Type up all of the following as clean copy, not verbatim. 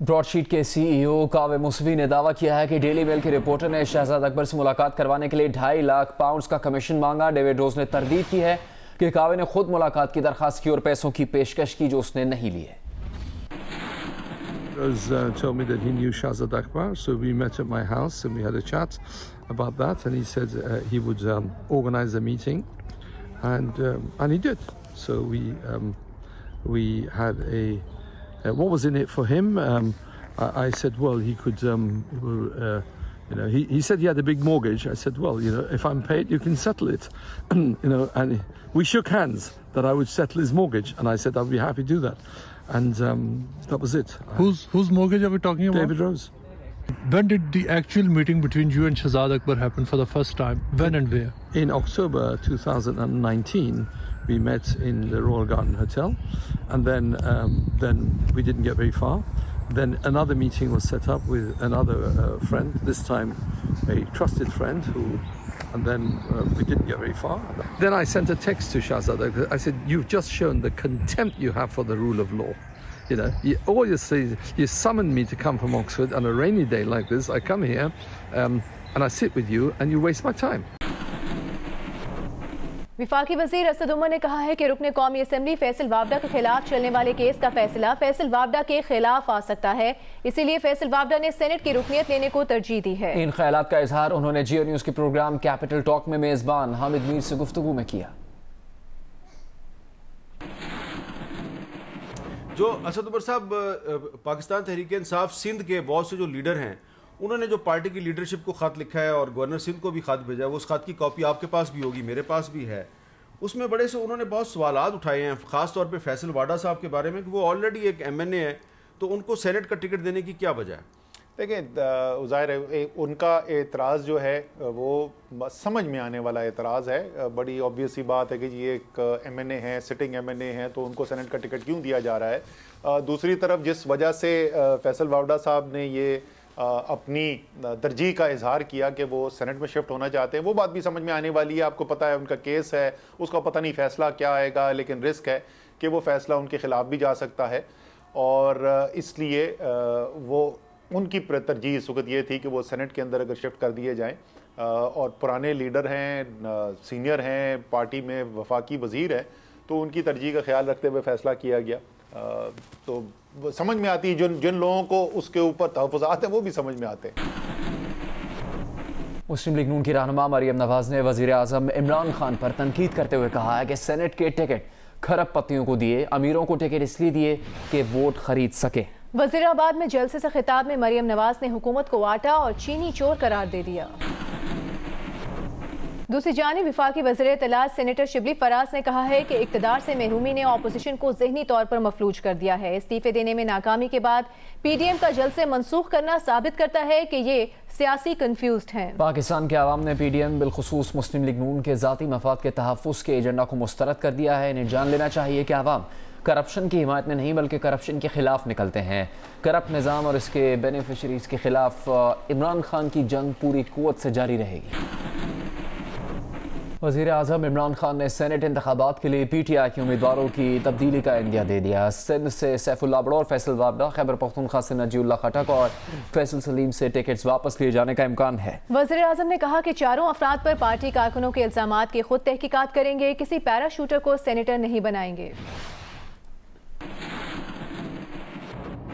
Broadsheet के CEO कावे मुसवी ने दावा किया है कि डेली मेल के रिपोर्टर ने शहजाद अकबर से मुलाकात करवाने के लिए 2.5 लाख पाउंड का कमीशन मांगा। डेविड रोज ने तरदीद की है कि कावे ने खुद मुलाकात की दरखास्त की और पैसों की पेशकश की जो उसने नहीं ली है। Rose told me that he knew Shahzad Akbar, so we met at my house and we had a chat about that, and he said he would organize a meeting, and he did. So we had a what was in it for him? I said, well, he could, he said he had a big mortgage. I said, well, if I'm paid, you can settle it, and we shook hands that I would settle his mortgage, and I said I'd be happy to do that, and that was it. Whose mortgage are we talking about? David Rose. When did the actual meeting between you and Shahzad Akbar happen for the first time? When and where? In October 2019. We met in the Royal Garden Hotel, and then we didn't get very far. Then another meeting was set up with another friend, this time a trusted friend, and then we didn't get very far. Then I sent a text to Shahzad. I said, "You've just shown the contempt you have for the rule of law. All you say is you summoned me to come from Oxford on a rainy day like this. I come here, and I sit with you, and you waste my time." विफाकी वजीर असद उमर ने कहा है कि रुकने कौमी assembly Faisal Vawda के खिलाफ चलने वाले केस का फैसला फैसल वावडा के खिलाफ आ सकता है, इसीलिए फैसल वावडा ने सेनेट की रुकनियत लेने को तरजीह दी है। इन ख्यालात का इजहार उन्होंने जियो न्यूज के प्रोग्राम कैपिटल टॉक में मेजबान हामिद मीर से गुफ्तगू में किया। जो असद उमर साहब पाकिस्तान तहरीक इंसाफ सिंध के बहुत से जो लीडर हैं, उन्होंने जो पार्टी की लीडरशिप को ख़त लिखा है और गवर्नर सिंध को भी ख़त भेजा है, वो उस ख़त की कॉपी आपके पास भी होगी, मेरे पास भी है। उसमें बड़े से उन्होंने बहुत सवालात उठाए हैं, ख़ास तौर पे फैसल वाडा साहब के बारे में कि वो ऑलरेडी एक MNA है, तो उनको सेनेट का टिकट देने की क्या वजह है? देखिए, ज़ाहिर है उनका एतराज़ जो है वो समझ में आने वाला एतराज़ है। बड़ी ऑब्वियस सी बात है कि ये एक MNA है, सिटिंग MNA है, तो उनको सेनेट का टिकट क्यों दिया जा रहा है। दूसरी तरफ जिस वजह से फैसल वावडा साहब ने ये अपनी तरजीह का इजहार किया कि वो सेनेट में शिफ्ट होना चाहते हैं, वो बात भी समझ में आने वाली है। आपको पता है उनका केस है, उसका पता नहीं फैसला क्या आएगा, लेकिन रिस्क है कि वो फैसला उनके खिलाफ भी जा सकता है, और इसलिए वो उनकी तरजीह इस वक्त ये थी कि वो सेनेट के अंदर अगर शिफ्ट कर दिए जाएं, और पुराने लीडर हैं, सीनियर हैं, पार्टी में वफाकी वज़ीर हैं, तो उनकी तरजीह का ख्याल रखते हुए फैसला किया गया। तो समझ में आती है, जिन लोगों को उसके ऊपर तहफ़्फ़ुज़ात हैं वो भी समझ में आते हैं। मुस्लिम लीग नून की रहनुमा मरियम नवाज ने वज़ीर आज़म इमरान खान पर तनकीद करते हुए कहा है कि सेनेट के टिकट खरबपत्तियों को दिए, अमीरों को टिकट इसलिए दिए कि वोट खरीद सके। वज़ीराबाद में जलसे से खिताब में मरियम नवाज ने हुकूमत को आटा और चीनी चोर करार दे दिया। दूसरी जानिब विफाकी वज़ीर इत्तलात सेनेटर शिबली फराज ने कहा है कि इक़्तिदार से महरूमी ने अपोजिशन को ज़हनी तौर पर मफलूज कर दिया है। इस्तीफे देने में नाकामी के बाद PDM का जलसे मनसूख करना साबित करता है कि ये सियासी कन्फ्यूज्ड हैं। पाकिस्तान के अवाम ने PDM बिलखुसूस मुस्लिम लीग नून के ज़ाती मफाद के तहफ़्फ़ुज़ के एजेंडा को मुस्तरद कर दिया है। इन्हें जान लेना चाहिए कि अवाम करप्शन की हिमायत में नहीं बल्कि करप्शन के खिलाफ निकलते हैं। करप्ट निज़ाम और इसके बेनिफिशरीज के खिलाफ इमरान खान की जंग पूरी कुव्वत से जारी रहेगी। वज़ीर आज़म इमरान खान ने सेनेट इंतखाबात के लिए PTI के उम्मीदवारों की तब्दीली का इंदिया दे दिया। सिंध से सैफुल्लाह अबड़ो और फैसल वावडा, खैबर पख्तूनख्वा से नजीउल्लाह खटक और फैसल सलीम से टिकट्स वापस लिए जाने का इम्कान है। वज़ीर आज़म ने कहा कि चारों अफराद पर पार्टी कारकुनों के इल्ज़ामात की खुद तहकीकात करेंगे, किसी पैराशूटर को सेनेटर नहीं बनाएंगे।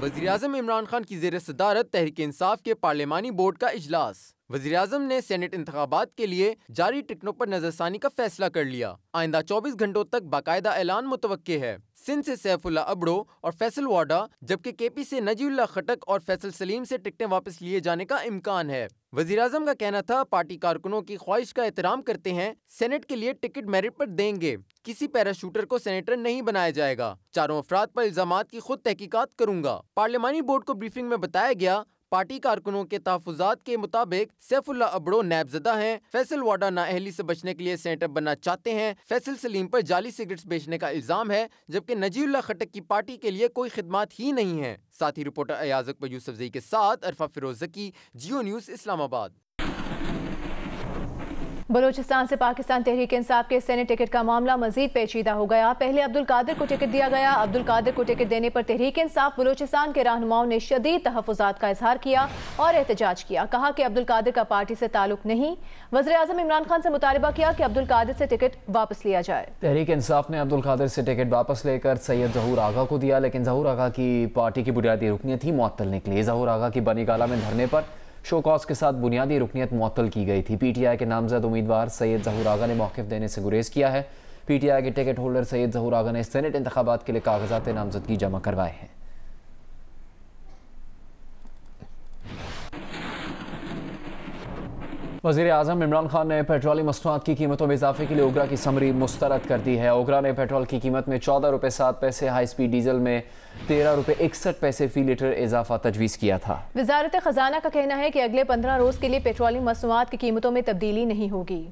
वज़ीर आज़म इमरान खान की ज़ेर सदारत तहरीक इंसाफ के पार्लिमानी बोर्ड का इजलास। वज़ीर आज़म ने सेनेट इंतखाबात के लिए जारी टिकटों पर नजरसानी का फैसला कर लिया। आइंदा 24 घंटों तक बाकायदा ऐलान मुतवक्के है। सिंध से सैफुल्लाह अबड़ो और फैसल वाडा, जबकि KP से नजीउल्लाह खटक और फैसल सलीम से टिकटें वापस लिए जाने का इम्कान है। वज़ीर आज़म का कहना था, पार्टी कारकुनों की ख्वाहिश का एहतराम करते हैं, सेनेट के लिए टिकट मेरिट पर देंगे, किसी पैराशूटर को सेनेटर नहीं बनाया जाएगा। चारों अफराद पर इल्जामात की खुद तहकीकात करूंगा। पार्लिमानी बोर्ड को ब्रीफिंग में बताया गया, पार्टी कारकुनों के तहफ़्फ़ुज़ात के मुताबिक सैफुल्लाह अबड़ो नैबज़दा हैं, फैसल वाडा नाअहली से बचने के लिए सेनेटर बनना चाहते हैं, फैसल सलीम पर जाली सिगरेट्स बेचने का इल्ज़ाम है, जबकि नजीउल्लाह खटक की पार्टी के लिए कोई खिदमात ही नहीं है। साथ ही रिपोर्टर अयाज़ अकबर यूसुफ ज़ई के साथ अरफा फिरोज़ ज़की, जियो न्यूज़ इस्लामाबाद। बलूचिस्तान से पाकिस्तान तहरीक इंसाफ के सेनेट टिकट का मामला मजीद पेचीदा हो गया। पहले अब्दुल कादिर को टिकट दिया गया। अब्दुल कादिर को टिकट देने पर तहरीक इंसाफ बलूचिस्तान के रहनुमाओं ने शदीद तहफ़्फ़ुज़ात का इजहार किया और एहतजाज किया। कहा कि अब्दुल कादिर का पार्टी से ताल्लुक नहीं। वज़ीर आज़म इमरान खान से मुतालबा किया कि अब्दुल कादिर से टिकट वापस लिया जाए। तहरीक इंसाफ ने अब्दुल कादिर से टिकट वापस लेकर सैयद ज़हूर आगा को दिया, लेकिन ज़हूर आगा की पार्टी की बुनियादी रुकनियत ही मुअत्तल निकली। ज़हूर आगा की बनी गाला में धरने पर शो कॉज के साथ बुनियादी रुकनियत मुअत्तल की गई थी। पीटीआई के नामजद उम्मीदवार सैयद ज़हूर आगा ने मौक़िफ़ देने से गुरेज किया है। पीटीआई के टिकट होल्डर सैयद ज़हूर आगा ने सेनेट इंतखाबात के लिए कागजात नामजदगी जमा करवाए हैं। वज़ीर आज़म इमरान खान ने पेट्रोली मसनूआत की कीमतों में इजाफे के लिए ओगरा की समरी मुस्तरद कर दी है। ओगरा ने पेट्रोल की कीमत में 14 रुपये 7 पैसे, हाई स्पीड डीजल में 13 रुपये 61 पैसे फी लीटर इजाफा तजवीज़ किया था। वज़ारत ख़जाना का कहना है कि अगले 15 रोज़ के लिए पेट्रोलियम मसनूआत की कीमतों में तब्दीली नहीं होगी।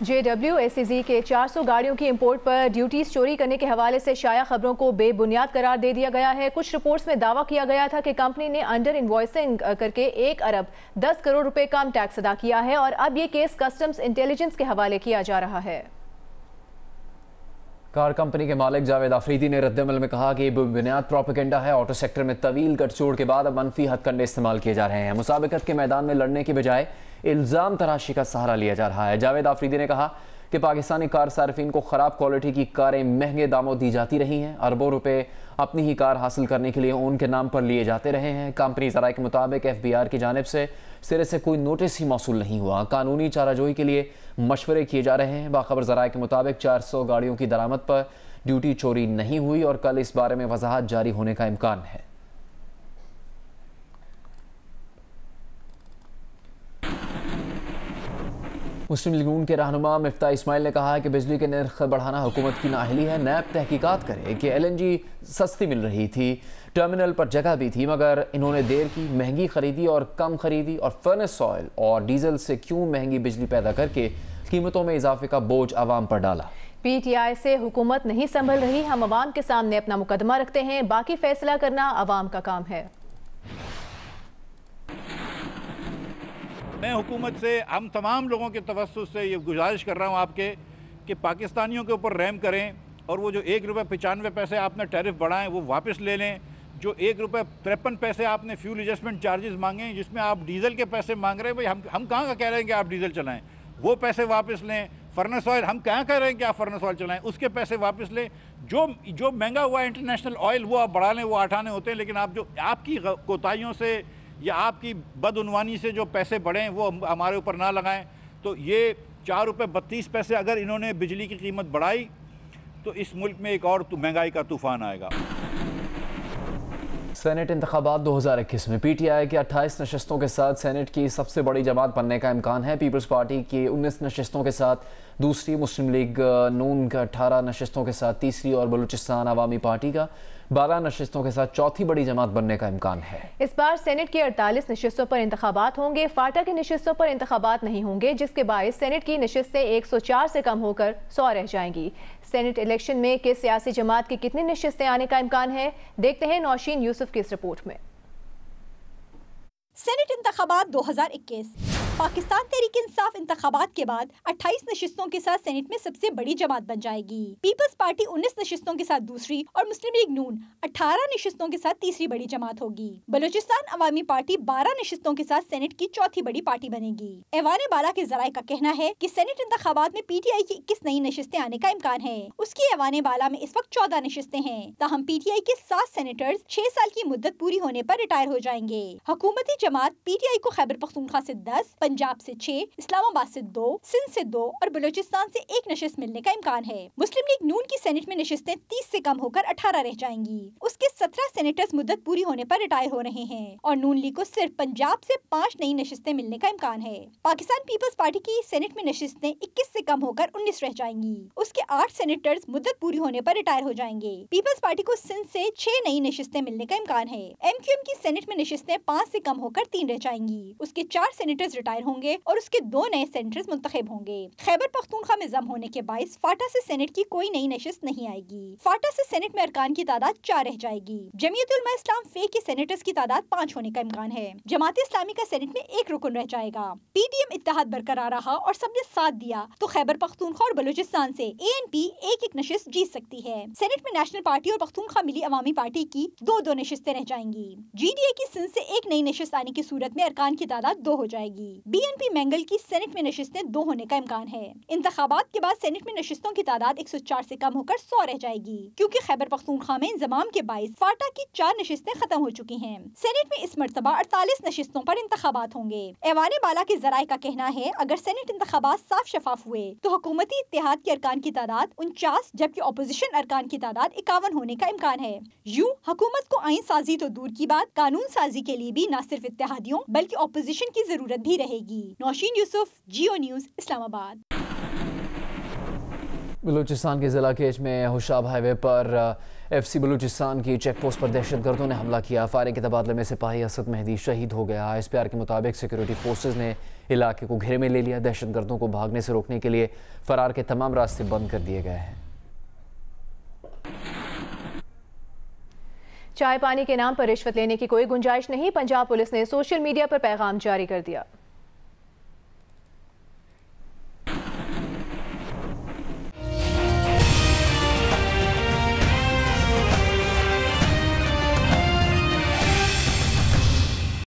JWACZ के 400 गाड़ियों की इंपोर्ट पर ड्यूटीज चोरी करने के हवाले से शाया खबरों को बेबुनियाद करार दे दिया गया है। कुछ रिपोर्ट्स में दावा किया गया था कि कंपनी ने अंडर इनवॉइसिंग करके 1 अरब 10 करोड़ रुपए कम टैक्स अदा किया है और अब ये केस कस्टम्स इंटेलिजेंस के हवाले किया जा रहा है। कार कंपनी के मालिक जावेद आफरीदी ने रद्दमल में कहा कि बुनियाद प्रोपेगेंडा है। ऑटो सेक्टर में तवील गठजोड़ के बाद अब मनफी हथकंडे इस्तेमाल किए जा रहे हैं। मुसाबिकत के मैदान में लड़ने की बजाय इल्ज़ाम तराशी का सहारा लिया जा रहा है। जावेद आफरीदी ने कहा कि पाकिस्तानी कार सार्फिन को ख़राब क्वालिटी की कारें महंगे दामों दी जाती रही हैं। अरबों रुपए अपनी ही कार हासिल करने के लिए उनके नाम पर लिए जाते रहे हैं। कंपनी ज़राए के मुताबिक FBR की जानिब से सिरे से कोई नोटिस ही मौसूल नहीं हुआ। कानूनी चाराजोई के लिए मशवरे किए जा रहे हैं। बाखबर ज़राए के मुताबिक 400 गाड़ियों की दरामद पर ड्यूटी चोरी नहीं हुई और कल इस बारे में वजाहत जारी होने का इम्कान है। मुस्लिम लीग नून के रहनुमा मिफ्ता इस्माइल ने कहा है कि बिजली के नर्ख बढ़ाना हुकूमत की नाअहली है। नैब तहकीकात करे कि LNG सस्ती मिल रही थी, टर्मिनल पर जगह भी थी, मगर इन्होंने देर की, महंगी खरीदी और कम खरीदी और फर्नेस ऑयल और डीजल से क्यों महंगी बिजली पैदा करके कीमतों में इजाफे का बोझ आवाम पर डाला। PTI से हुकूमत नहीं संभल रही। हम अवाम के सामने अपना मुकदमा रखते हैं, बाकी फैसला करना अवाम का काम है। मैं हुकूमत से, हम तमाम लोगों के तवस्सुस से ये गुजारिश कर रहा हूँ आपके कि पाकिस्तानियों के ऊपर रहम करें और वो जो 1 रुपये 95 पैसे आपने टैरिफ बढ़ाएं वो वापस ले लें। जो 1 रुपये 53 पैसे आपने फ्यूल एडजस्टमेंट चार्जेस मांगे, जिसमें आप डीजल के पैसे मांग रहे हैं, भाई हम कहाँ का कह रहे हैं कि आप डीजल चलाएं, वो पैसे वापस लें। फर्नेस ऑयल हम कहाँ कह रहे हैं कि आप फर्नेस ऑयल चलाएं, उसके पैसे वापस लें। जो महंगा हुआ है इंटरनेशनल ऑयल वो आप बढ़ा लें, वो 8 आने होते हैं, लेकिन आप जो आपकी कोताहियों से या आपकी बदउनवानी से जो पैसे बढ़े वो हमारे ऊपर ना लगाएं। तो ये 4 रुपये 32 पैसे अगर इन्होंने बिजली की कीमत बढ़ाई तो इस मुल्क में एक और महंगाई का तूफान आएगा। सेनेट इंतखाबात 2021 में PTI की 28 नशस्तों के साथ सेनेट की सबसे बड़ी जमात बनने का इम्कान है। पीपल्स पार्टी की 19 नशस्तों के साथ दूसरी, मुस्लिम लीग नून का 18 नशस्तों के साथ तीसरी और बलूचिस्तान अवामी पार्टी का 12 नशस्तों के साथ चौथी बड़ी जमात बनने का इम्कान है। इस बार सेनेट की 48 नशस्तों पर इंतखाबात होंगे। फाटा की नशस्तों पर इंतखाबात नहीं होंगे, जिसके बायस सेनेट की नशस्तें 104 से कम होकर 100 रह जाएंगी। सेनेट इलेक्शन में किस सियासी जमात की कितनी नशस्तें आने का इम्कान है, देखते हैं नौशीन यूसुफ की इस रिपोर्ट में। सेनेट इंतखाबात 2021 पाकिस्तान तहरीक इंसाफ इंतखाबात के बाद 28 नशिस्तों के साथ सेनेट में सबसे बड़ी जमात बन जाएगी। पीपल्स पार्टी 19 नशिस्तों के साथ दूसरी और मुस्लिम लीग नून 18 नशिस्तों के साथ तीसरी बड़ी जमात होगी। बलूचिस्तान अवामी पार्टी 12 नशिस्तों के साथ सेनेट की चौथी बड़ी पार्टी बनेगी। ऐवान बाला के जराये का कहना है कि सेनेट इंतखाबात में PTI की 21 नई नशिस्तें आने का इम्कान है। उसकी ऐवान बाला में इस वक्त 14 नशिस्तें हैं, ताहम PTI के 7 सेनेटर्स 6 साल की मुद्दत पूरी होने पर रिटायर हो जाएंगे। हुकूमती जमात PTI को खैबर पख्तूनख्वा से 10, पंजाब से 6, इस्लामाबाद से 2, सिंध से 2 और बलूचिस्तान से 1 नशिस्त मिलने का इम्कान है। मुस्लिम लीग नून की सेनेट में नशिस्तें 30 से कम होकर 18 रह जाएंगी। उसके 17 सेनेटर्स मुद्दत पूरी होने पर रिटायर हो रहे हैं और नून लीग को सिर्फ पंजाब से 5 नई नशिस्तें मिलने का इम्कान है। पाकिस्तान पीपल्स पार्टी की सेनेट में नशिस्तें 21 से कम होकर 19 रह जाएंगी। उसके 8 सेनेटर्स मुद्दत पूरी होने पर रिटायर हो जाएंगे। पीपल्स पार्टी को सिंध से 6 नई नशिस्तें मिलने का इम्कान है। MQM की सेनेट में नशिस्तें 5 से कम होकर 3 रह जाएंगी। उसके 4 सेनेटर्स रिटायर रिटायर होंगे और उसके 2 नए सेनेटर्स मुंतखब होंगे। खैबर पख्तूनख्वा में जम होने के बाइस फाटा से सेनेट की कोई नई नशिस्त नहीं आएगी। फाटा से सेनेट में अरकान की तादाद 4 रह जाएगी। जमीयत उलमा इस्लाम फे के सेनेटर्स की तादाद 5 होने का इम्कान है। जमात इस्लामी का सेनेट में 1 रुकन रह जाएगा। PDM इत्तेहाद बरकरार रहा और सबने साथ दिया तो खैबर पख्तूनख्वा और बलूचिस्तान से ANP एक नशिस्त जीत सकती है। सेनेट में नेशनल पार्टी और पख्तूनख्वा मिली अवामी पार्टी की 2 नशिस्तें रह जाएंगी। GDA की सिंध से एक नई नशिस्त आने की सूरत में अरकान की तादाद 2 हो जाएगी। BNP मैंगल की सेनेट में नशिस्तें 2 होने का इम्कान है। इंतखाबात के बाद सेनेट में नशिस्तों की तादाद 104 से कम होकर 100 रह जाएगी, क्योंकि खैबर पख्तूनख्वा में इंजमाम के बाइस फाटा की 4 नशिस्तें खत्म हो चुकी हैं। सेनेट में इस मर्तबा 48 नशिस्तों पर इंतखाबात होंगे। ऐवान बाला के जराये का कहना है अगर सेनेट इंतखाबात साफ शफाफ हुए तो हुकूमती इत्तेहाद के अरकान की तादाद 49 जबकि ऑपोजिशन अरकान की तादाद 51 होने का इम्कान है। यूं हुकूमत को आइन साजी तो दूर की बात, कानून साजी के लिए भी न सिर्फ इत्तेहादियों बल्कि ऑपोजिशन की जरूरत भी रहेगी। नौशीन यूसुफ, जियो न्यूज़, इस्लामाबाद। बलूचिस्तान के ज़िला केच में हुशाब हाईवे पर FC बलूचिस्तान की चेक पोस्ट पर दहशतगर्दों ने हमला किया। फायरिंग के तबादले में सिपाही असद मेहदी शहीद हो गया। SPR के मुताबिक सिक्योरिटी फोर्सेज ने इलाके को घेरे में ले लिया। दहशतगर्दों को भागने से रोकने के लिए फरार के तमाम रास्ते बंद कर दिए गए हैं। चाय पानी के नाम पर रिश्वत लेने की कोई गुंजाइश नहीं, पंजाब पुलिस ने सोशल मीडिया पर पैगाम जारी कर दिया।